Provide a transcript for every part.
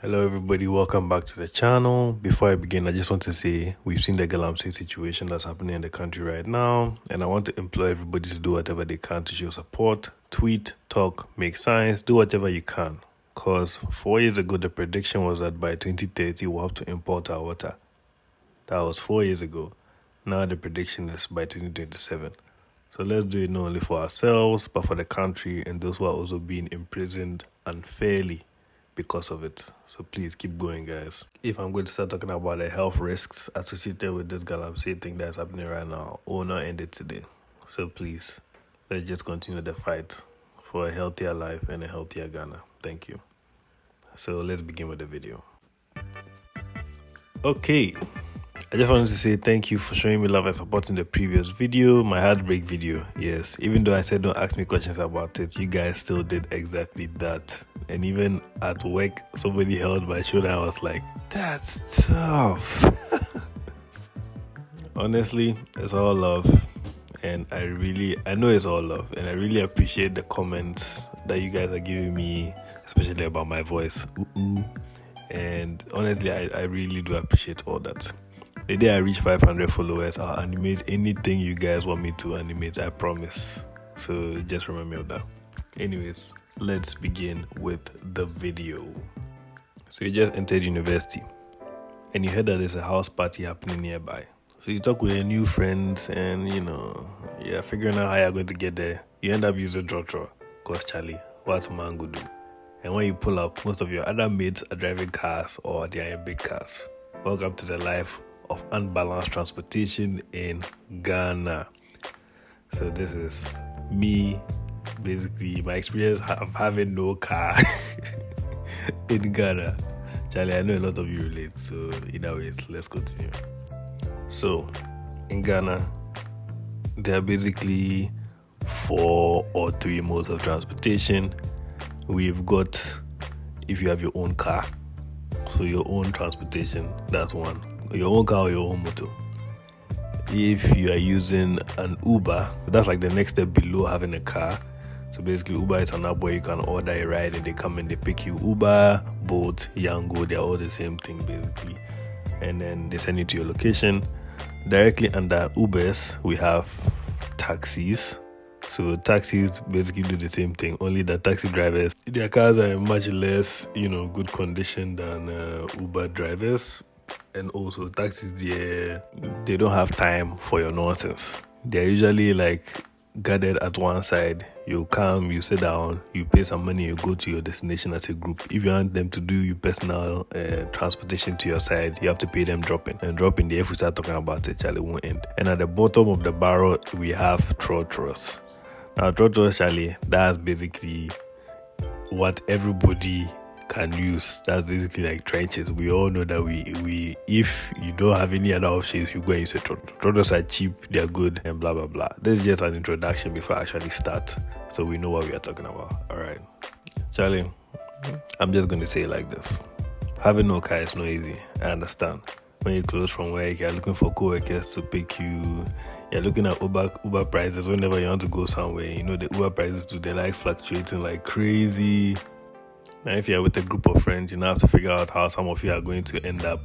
Hello everybody, welcome back to the channel. Before I begin, I just want to say we've seen the galamsay situation that's happening in the country right now, and I want to implore everybody to do whatever they can to show support. Tweet, talk, make signs, do whatever you can. Because 4 years ago, the prediction was that by 2030, we'll have to import our water. That was 4 years ago. Now the prediction is by 2027. So let's do it not only for ourselves, but for the country and those who are also being imprisoned unfairly because of it. So please keep going, guys. If I'm going to start talking about the health risks associated with this galamsay thing that's happening right now, I will not end it today. So please, let's just continue the fight for a healthier life and a healthier Ghana. Thank you. So let's begin with the video. Okay, I just wanted to say thank you for showing me love and support in the previous video, my heartbreak video. Yes, even though I said don't ask me questions about it, you guys still did exactly that. And even at work, somebody held my shoulder and I was like, that's tough. Honestly, it's all love. And I know it's all love. And I really appreciate the comments that you guys are giving me, especially about my voice. And honestly, I really do appreciate all that. The day I reach 500 followers, I'll animate anything you guys want me to animate, I promise. So just remember that. Anyways, let's begin with the video. So you just entered university and you heard that there's a house party happening nearby. So you talk with your new friends and you're figuring out how you're going to get there. You end up using trotro, cause Charlie, what's man go do? And when you pull up, most of your other mates are driving cars or they are in big cars. Welcome to the life of unbalanced transportation in Ghana. So this is me, basically my experience of having no car in Ghana. Charlie, I know a lot of you relate, so either ways, let's continue. So in Ghana, there are basically 4 or 3 modes of transportation. We've got, if you have your own car, so your own transportation, that's one. Your own car or your own motor. If you are using an Uber, that's like the next step below having a car. So basically Uber is an app where you can order a ride and they come and they pick you. Uber, Bolt, Yango, they're all the same thing basically. And then they send you to your location. Directly under Ubers, we have taxis. So taxis basically do the same thing, only the taxi drivers, their cars are in much less, good condition than Uber drivers. And also taxis, they don't have time for your nonsense. They're usually like gathered at one side. You come, you sit down, you pay some money, you go to your destination as a group. If you want them to do your personal transportation to your side, you have to pay them dropping. And dropping, if we start talking about it, Charlie won't end. And at the bottom of the barrel, we have trotros. Now, trotros, Charlie, that's basically what everybody can use. That's basically like trenches. We all know that we if you don't have any other options, you go and use a trotro. Trotros are cheap, they're good, and blah blah blah. This is just an introduction before I actually start, so we know what we are talking about. All right, Charlie, I'm just going to say it like this: having no car is not easy. I understand. When you close from work, you're looking for co-workers to pick you. You're looking at Uber prices whenever you want to go somewhere. The Uber prices they're like fluctuating like crazy. Now, if you're with a group of friends, you now have to figure out how some of you are going to end up,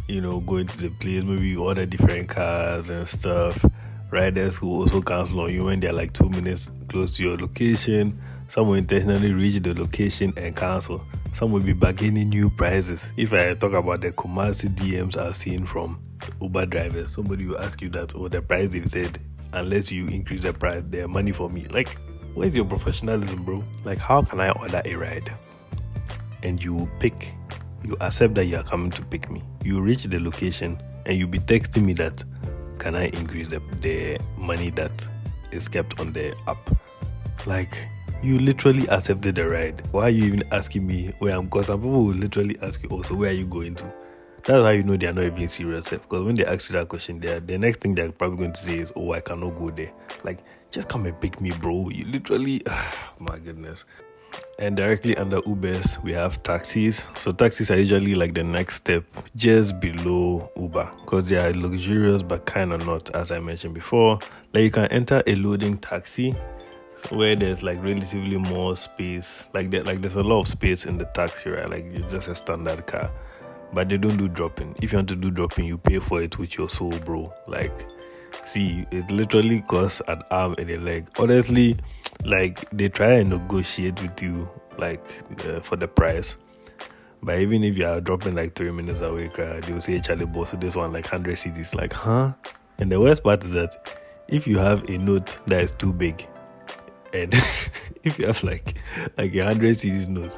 going to the place. Maybe you order different cars and stuff. Riders who also cancel on you when they're like 2 minutes close to your location. Some will intentionally reach the location and cancel. Some will be bargaining new prices. If I talk about the Kumasi DMs I've seen from Uber drivers, somebody will ask you that, the price they've said, unless you increase the price, they're money for me. Like, where's your professionalism, bro? Like, how can I order a ride? And you accept that you are coming to pick me. You reach the location and you be texting me that, can I increase the money that is kept on the app? Like, you literally accepted the ride. Why are you even asking me where I'm? Because some people will literally ask you also, where are you going to? That's how you know they are not even serious. Because when they ask you that question, the next thing they're probably going to say is, I cannot go there. Like, just come and pick me, bro. You literally, my goodness. And directly under Ubers, we have taxis. So taxis are usually like the next step just below Uber because they are luxurious but kind of not, as I mentioned before. Like you can enter a loading taxi. where there's like relatively more space. Like there's a lot of space in the taxi, right? Like it's just a standard car. But they don't do dropping. If you want to do dropping, you pay for it with your soul, bro. Like, see, it literally costs an arm and a leg. Honestly, like they try and negotiate with you, like for the price. But even if you are dropping like 3 minutes away, they'll say, Charlie boss, so this one like 100 CDs. Like, huh? And the worst part is that if you have a note that is too big, and if you have like 100 CDs notes,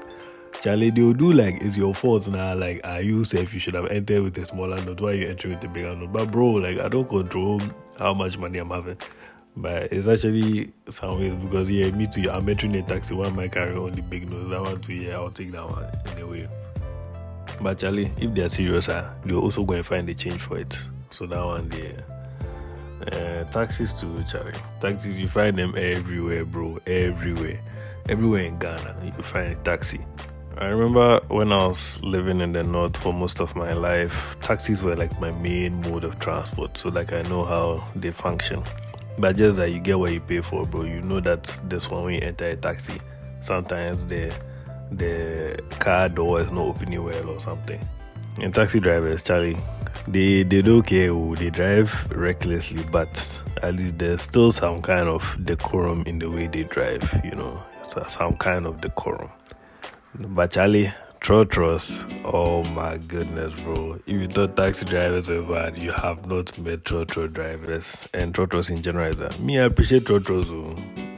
Charlie, they'll do like, it's your fault now. Like, you safe, you should have entered with a smaller note. Why you entering with a bigger note? But bro, like, I don't control how much money I'm having. But it's actually some ways because, yeah, me too. I'm entering a taxi. Why am I carrying only big notes? I want to, yeah, I'll take that one in a way. But Charlie, if they're serious, they'll also go and find the change for it. So that one there. Taxis too, Charlie. Taxis, you find them everywhere, bro. Everywhere. Everywhere in Ghana, you find a taxi. I remember when I was living in the north for most of my life, taxis were like my main mode of transport. So like I know how they function. But just that you get what you pay for, bro. You know that this one when you enter a taxi, sometimes the car door is not opening well or something. And taxi drivers, Charlie, they don't care who they drive recklessly, but at least there's still some kind of decorum in the way they drive, you know, so some kind of decorum. But Charlie, trotros, oh my goodness, bro. If you thought taxi drivers were bad, you have not met trotro drivers. And trotros in general is that. Me, I appreciate trotros.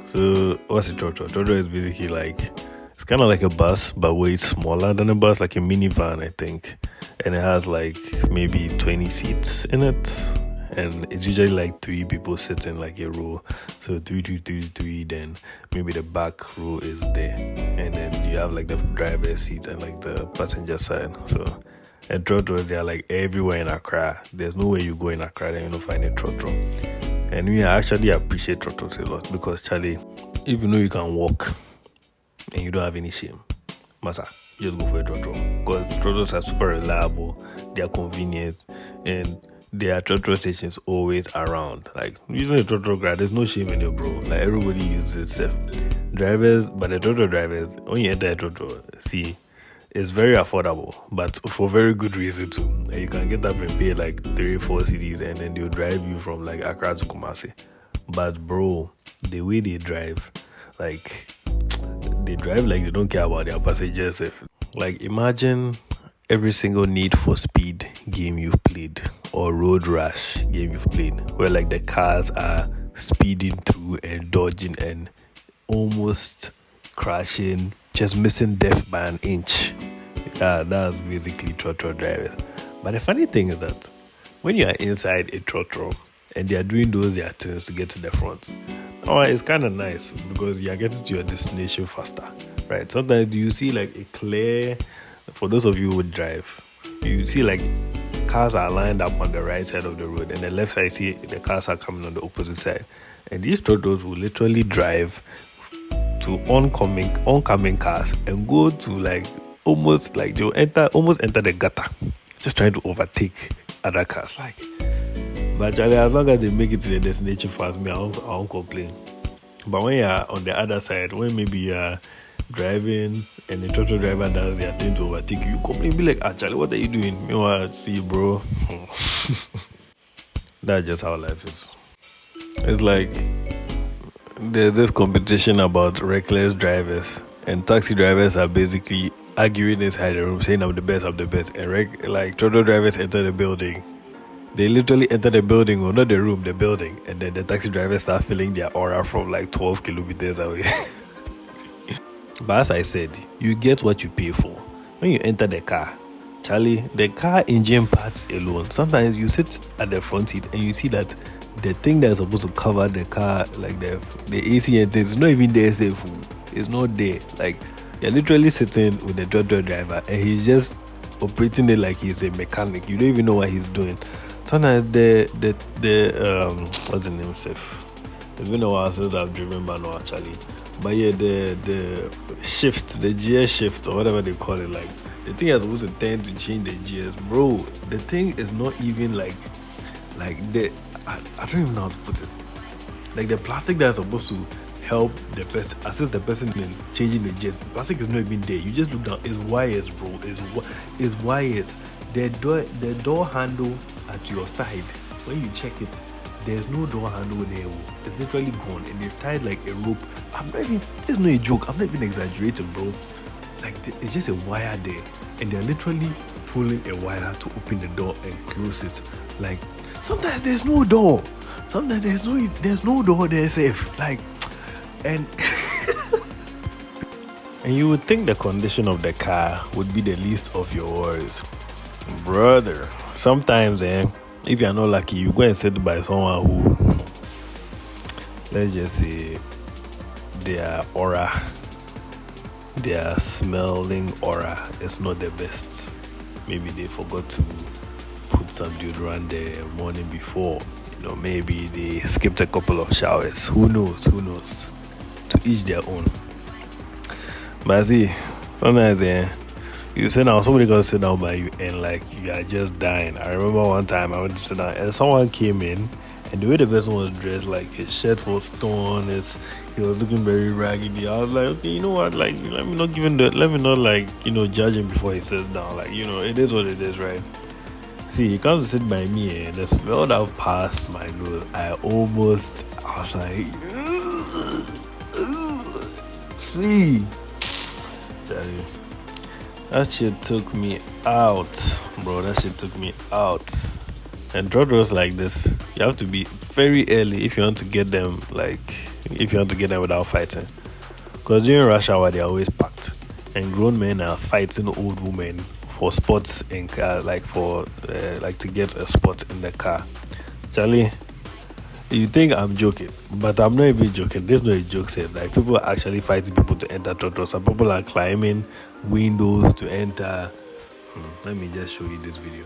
So, what's a trotro? Trotro is basically like, it's kind of like a bus, but way smaller than a bus, like a minivan, I think. And it has like maybe 20 seats in it. And it's usually like 3 people sitting like a row. So 3, 3, 3, 3, then maybe the back row is there. And then you have like the driver's seat and like the passenger side. So, and trotros, they are like everywhere in Accra. There's no way you go in Accra and you don't find a trotro. And we actually appreciate trotros a lot because, Charlie, if you know you can walk and you don't have any shame, massa, just go for a trotro. Because trotros are super reliable, they are convenient, and there are trotro stations always around. Like, using a trotro grad, there's no shame in it, bro. Like, everybody uses it. Drivers, but the trotro drivers, when you enter a trotro, see, it's very affordable, but for very good reason too. And you can get up and pay like 3-4 CDs, and then they'll drive you from like Accra to Kumasi. But bro, the way they drive, like, they drive like they don't care about their passengers. Like, imagine every single Need for Speed game you've played or Road Rash game you've played, where like the cars are speeding through and dodging and almost crashing, just missing death by an inch. Yeah, that's basically trotro drivers. But the funny thing is that when you are inside a trotro and they are doing those their things to get to the front, it's kind of nice because you are getting to your destination faster, right? Sometimes you see like a clear, for those of you who would drive, you see like cars are lined up on the right side of the road, and the left side, see the cars are coming on the opposite side. And these trotros will literally drive to oncoming cars and go to like almost like they'll enter the gutter, just trying to overtake other cars. Like, but Charlie, as long as they make it to the destination fast, I won't complain. But when you're on the other side, when maybe you're driving and the trotro driver does their thing to overtake you, complain, be like, Charlie, what are you doing? Meanwhile, see, bro. That's just how life is. It's like there's this competition about reckless drivers, and taxi drivers are basically arguing inside the room, saying I'm the best. And like trotro drivers enter the building. They literally enter the building, or not the room, the building, and then the taxi drivers start feeling their aura from like 12 kilometers away. But as I said, you get what you pay for. When you enter the car, Charlie, the car engine parts alone, sometimes you sit at the front seat and you see that the thing that's supposed to cover the car, like the AC and things, is not even there safe. It's not there. Like, you're literally sitting with the trotro driver and he's just operating it like he's a mechanic. You don't even know what he's doing. Sometimes the what's the name, Seth? It's been a while since I've driven Manor actually. But yeah, the shift, the gear shift or whatever they call it, like the thing is supposed to tend to change the gears, bro. The thing is not even like the I don't even know how to put it. Like the plastic that's supposed to help the person, assist the person in changing the jets. Plastic is not even there. You just look down. It's wires, bro. It's wires. The door handle at your side. When you check it, there's no door handle there. It's literally gone, and they've tied like a rope. It's not a joke. I'm not even exaggerating, bro. Like it's just a wire there, and they're literally pulling a wire to open the door and close it. Like sometimes there's no door. Sometimes there's no door there safe. Like, and and you would think the condition of the car would be the least of your worries, brother. Sometimes, if you're not lucky, you go and sit by someone who, let's just say, their aura, their smelling aura is not the best. Maybe they forgot to put some deodorant the morning before. Maybe they skipped a couple of showers. Who knows? To each their own. But see, sometimes you sit down, somebody gonna sit down by you and like you are just dying. I remember one time I went to sit down and someone came in, and the way the person was dressed, like his shirt was torn, he was looking very raggedy. I was like, okay, you know what? Like, let me not judge him before he sits down. Like, it is what it is, right? See, he comes to sit by me, and the smell that passed my nose, I was like, see, sorry. That shit took me out, bro. And trotros like this, you have to be very early if you want to get them, without fighting. Because during rush hour, they are always packed. And grown men are fighting old women for spots in car, to get a spot in the car. Charlie, you think I'm joking, but I'm not even joking. There's no joke said. Like, people are actually fighting people to enter trotros. Some people are climbing windows to enter. Let me just show you this video.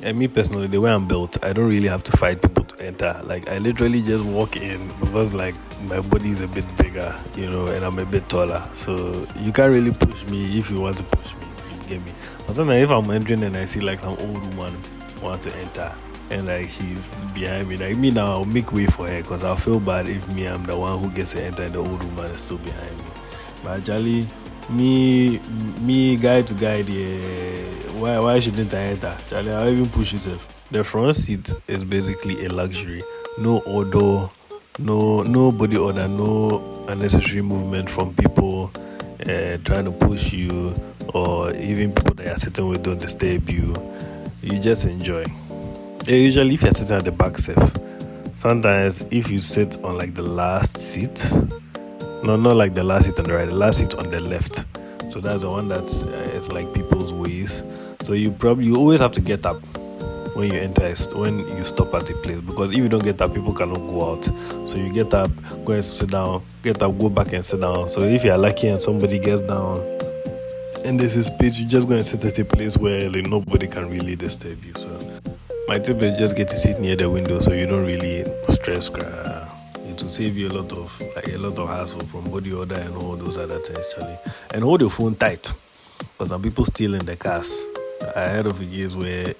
And me personally, the way I'm built, I don't really have to fight people to enter. Like, I literally just walk in because like my body is a bit bigger, and I'm a bit taller. So you can't really push me if you want to push me. You get me? But sometimes if I'm entering and I see like some old woman want to enter, and like she's behind me, like me now, I'll make way for her because I'll feel bad if I'm the one who gets to enter and the old woman is still behind me. But actually, me guy to guy, why shouldn't I enter? Charlie, I'll even push yourself. The front seat is basically a luxury. No odor, no body odor, no unnecessary movement from people trying to push you, or even people that you're sitting with don't disturb you. You just enjoy. Usually if you're sitting at the back safe, sometimes if you sit on like the last seat, no, not like the last seat on the right, the last seat on the left, so that's the one that's it's like people's ways. So you always have to get up when you stop at a place, because if you don't get up, people cannot go out. So you get up, go and sit down, get up, go back and sit down. So if you're lucky and somebody gets down and there's a space, you just go and sit at a place where nobody can really disturb you. So my tip is just get to sit near the window so you don't really stress. It will save you a lot of hassle from body odor and all those other things, Charlie. And hold your phone tight, because some people steal in the cars. I heard of a case where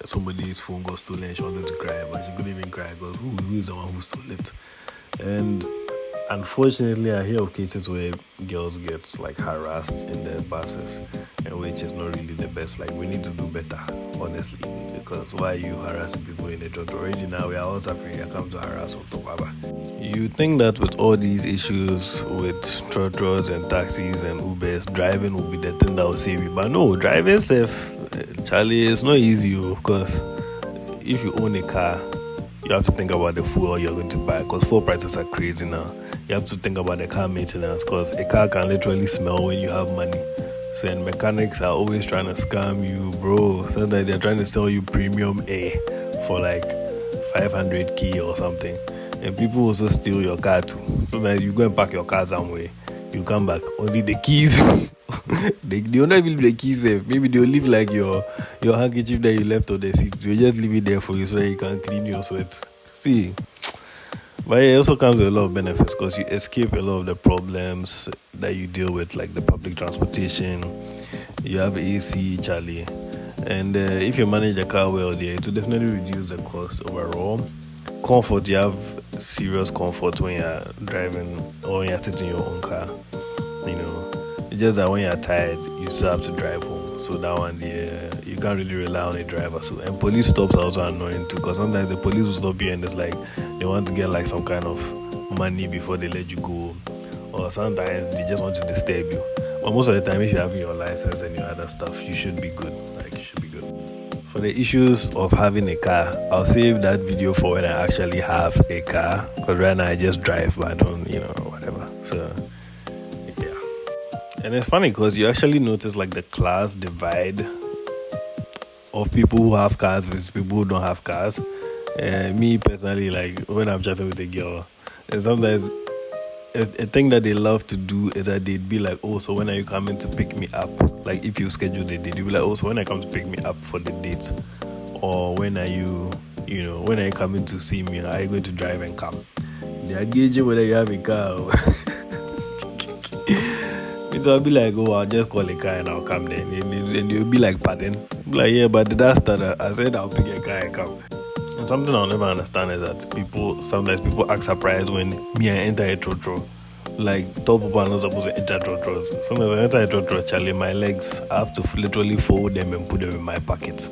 somebody's phone got stolen and she wanted to cry, but she couldn't even cry because who is the one who stole it? And unfortunately, I hear of cases where girls get like harassed in the buses, and which is not really the best. Like, we need to do better, honestly, because why are you harassing people in the church? Already now we are all suffering, you come to harass on top of it. You think that with all these issues with trotros and taxis and Ubers, driving will be the thing that will save you. But no, driving safe, Charlie, it's not easy, because if you own a car, you have to think about the fuel you're going to buy, because fuel prices are crazy now. You have to think about the car maintenance, because a car can literally smell when you have money. So, and mechanics are always trying to scam you, bro. Sometimes they're trying to sell you premium air for like 500k or something. And people also steal your car too. Sometimes you go and park your car somewhere, you come back, only the keys. They'll not even leave the keys safe. Maybe they'll leave like your handkerchief that you left on the seat. They'll just leave it there for you so that you can clean your sweat. See, but it also comes with a lot of benefits, because you escape a lot of the problems that you deal with, like the public transportation. You have AC, Charlie, and if you manage the car well, it will definitely reduce the cost overall. comfort, you have serious comfort when you're driving or when you're sitting in your own car. You know, it's just that when you're tired, you still have to drive home. So that one, yeah, you can't really rely on a driver. So, and police stops are also annoying too, because sometimes the police will stop you and it's like they want to get like some kind of money before they let you go, or sometimes they just want to disturb you. But most of the time, if you have your license and your other stuff, you should be good. Like, you should be good. For the issues of having a car, I'll save that video for when I actually have a car, because right now I just drive, but I don't, whatever. So yeah, and it's funny because you actually notice like the class divide of people who have cars versus people who don't have cars. Me personally, like when I'm chatting with a girl, and sometimes a thing that they love to do is that they'd be like, oh, so when are you coming to pick me up? Like if you schedule the date, you'd be like, oh, so when I come to pick me up for the date, or when are you, when are you coming to see me? Are you going to drive and come? They are gauging whether you have a car. So I'll be like, oh, I'll just call a car and I'll come then. And you'll be like, pardon? Be like, yeah, but did I start? I said I'll pick a car and come. And something I'll never understand is that sometimes people act surprised when me I enter a trotro. Like, top people are not supposed to enter trotros. Sometimes when I enter a trotro, Charlie, my legs, I have to literally fold them and put them in my pocket.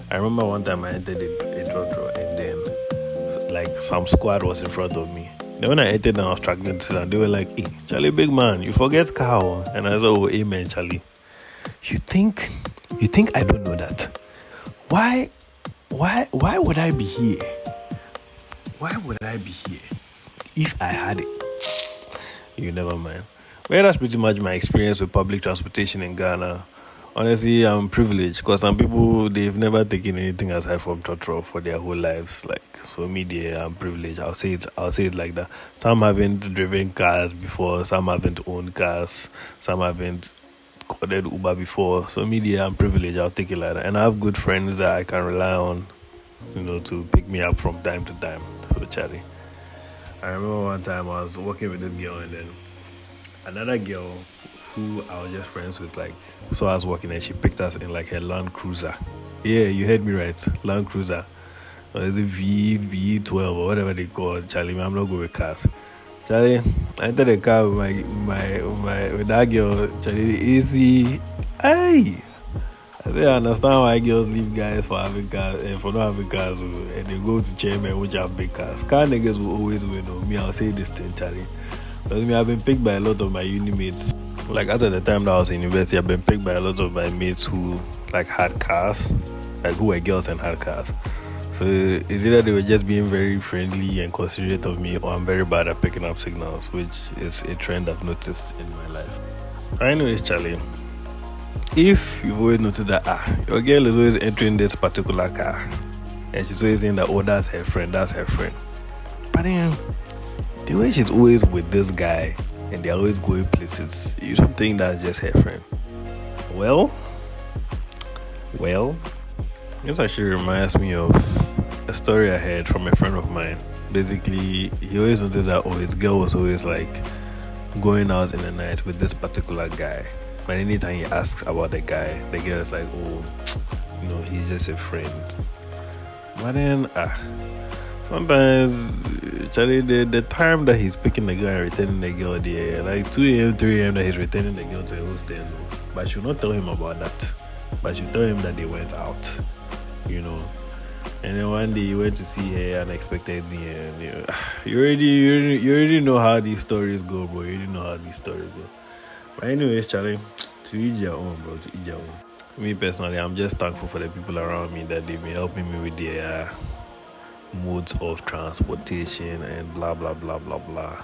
I remember one time I entered a trotro and then, like, some squad was in front of me. Then when I entered and I was struggling to sit down, they were like, hey, Charlie, big man, you forget cow. And I said, oh, amen, Charlie. You think I don't know that? Why would I be here? Why would I be here if I had it? You never mind. Well, that's pretty much my experience with public transportation in Ghana. Honestly, I'm privileged because some people, they've never taken anything aside from trotro for their whole lives. Like, so me, I'm privileged. I'll say it like that. Some haven't driven cars before. Some haven't owned cars. Some haven't coded Uber before. So me, I'm privileged. I'll take it like that. And I have good friends that I can rely on, to pick me up from time to time. So Charlie, I remember one time I was working with this girl and then another girl who I was just friends with, like, so I was working and she picked us in like her Land Cruiser. Yeah, you heard me right, Land Cruiser. Or is it V12 or whatever they call it? Charlie, I'm not good with cars. Charlie, I entered the car with with that girl. Charlie, the AC. Hey, I understand why girls leave guys for having cars and for not having cars, and they go to chairmen which have big cars. Car niggas will always win. Me, I'll say this thing, Charlie. Because I've been picked by a lot of my uni mates. Like, at the time that I was in university, I've been picked by a lot of my mates who like had cars, like who were girls and had cars. So it's either they were just being very friendly and considerate of me, or I'm very bad at picking up signals, which is a trend I've noticed in my life. Anyways, Charlie, if you've always noticed that your girl is always entering this particular car and she's always saying that, oh, that's her friend, but then the way she's always with this guy and they're always going places, you don't think that's just her friend? Well, this actually reminds me of a story I heard from a friend of mine. Basically, he always noticed that, his girl was always like going out in the night with this particular guy. But anytime he asks about the guy, the girl is like, oh, he's just a friend. But then, sometimes, Charlie, the time that he's picking the girl and returning the girl there, like 2 a.m., 3 a.m. that he's returning the girl to a hostel. But she'll not tell him about that. But she'll tell him that they went out, And then one day he went to see her unexpectedly, and you already know how these stories go, bro. You already know how these stories go. But anyways, Charlie, to each your own, bro. To each your own. Me personally, I'm just thankful for the people around me that they've been helping me with their modes of transportation and blah blah blah blah blah.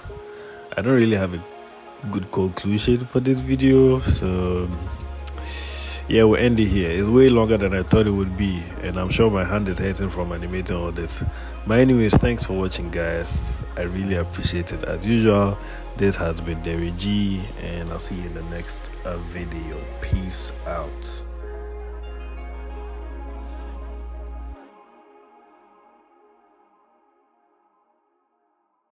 I don't really have a good conclusion for this video, so yeah, we'll end it here. It's way longer than I thought it would be, and I'm sure my hand is hurting from animating all this. But anyways, thanks for watching, guys. I really appreciate it. As usual, this has been Derry G, and I'll see you in the next video. Peace out.